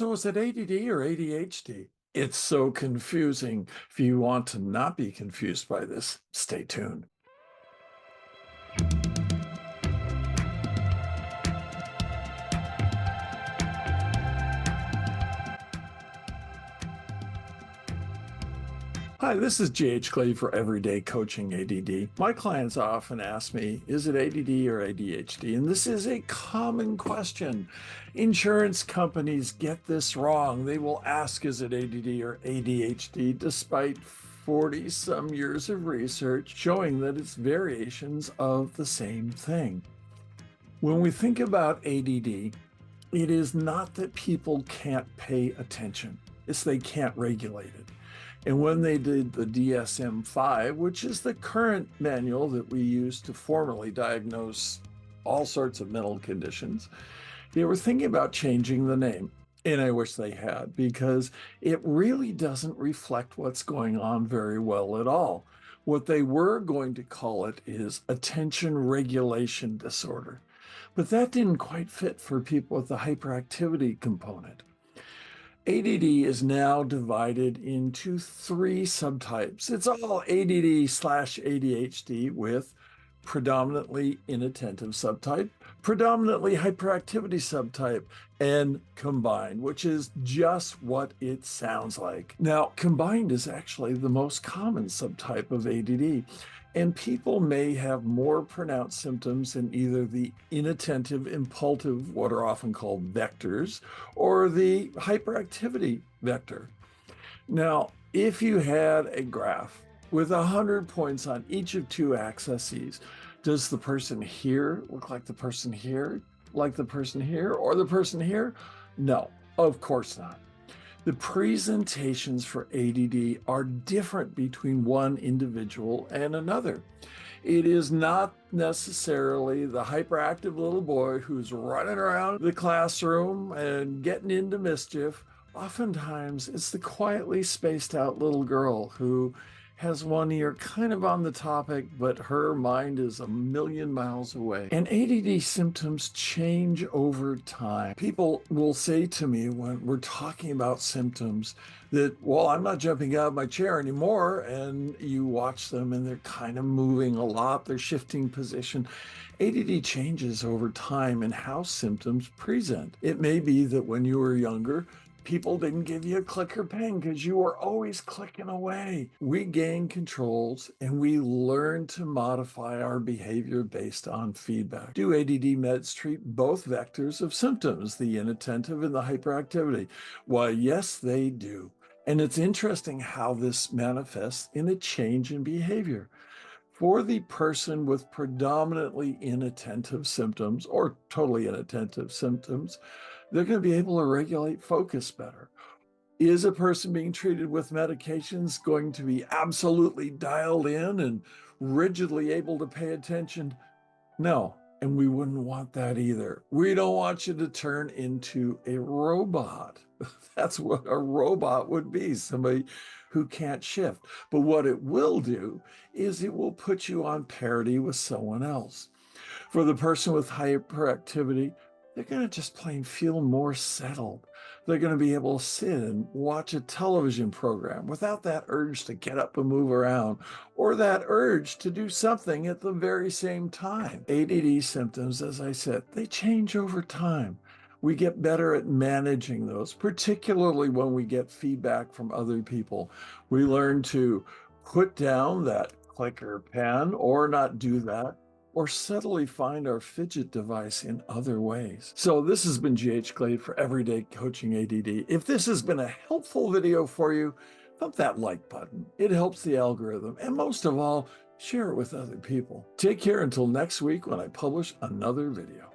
So is it ADD or ADHD? It's so confusing. If you want to not be confused by this, stay tuned. Hi, this is J.H. Clay for Everyday Coaching ADD. My clients often ask me, is it ADD or ADHD? And this is a common question. Insurance companies get this wrong. They will ask, is it ADD or ADHD, despite 40 some years of research showing that it's variations of the same thing. When we think about ADD, it is not that people can't pay attention, it's they can't regulate it. And when they did the DSM-5, which is the current manual that we use to formally diagnose all sorts of mental conditions, they were thinking about changing the name. And I wish they had, because it really doesn't reflect what's going on very well at all. What they were going to call it is attention regulation disorder. But that didn't quite fit for people with the hyperactivity component. ADD is now divided into three subtypes. It's all ADD/ADHD with predominantly inattentive subtype, predominantly hyperactivity subtype, and combined, which is just what it sounds like. Now, combined is actually the most common subtype of ADD, and people may have more pronounced symptoms in either the inattentive, impulsive, what are often called vectors, or the hyperactivity vector. Now, if you had a graph with 100 points on each of two axes, does the person here look like the person here, like the person here, or the person here? No, of course not. The presentations for ADD are different between one individual and another. It is not necessarily the hyperactive little boy who's running around the classroom and getting into mischief. Oftentimes, it's the quietly spaced out little girl who has one ear kind of on the topic, but her mind is a million miles away. And ADD symptoms change over time. People will say to me when we're talking about symptoms that, well, I'm not jumping out of my chair anymore. And you watch them and they're kind of moving a lot, they're shifting position. ADD changes over time in how symptoms present. It may be that when you were younger, people didn't give you a clicker pen because you were always clicking away. We gain controls and we learn to modify our behavior based on feedback. Do ADD meds treat both vectors of symptoms, the inattentive and the hyperactivity? Why, yes, they do. And it's interesting how this manifests in a change in behavior. For the person with predominantly inattentive symptoms or totally inattentive symptoms, they're going to be able to regulate focus better. Is a person being treated with medications going to be absolutely dialed in and rigidly able to pay attention? No, and we wouldn't want that either. We don't want you to turn into a robot. That's what a robot would be, somebody who can't shift. But what it will do is it will put you on parity with someone else. For the person with hyperactivity, they're going to just plain feel more settled. They're going to be able to sit and watch a television program without that urge to get up and move around or that urge to do something at the very same time. ADD symptoms, as I said, they change over time. We get better at managing those, particularly when we get feedback from other people. We learn to put down that clicker pen or not do that, or subtly find our fidget device in other ways. So this has been G.H. Glade for Everyday Coaching ADD. If this has been a helpful video for you, thump that like button. It helps the algorithm. And most of all, share it with other people. Take care until next week when I publish another video.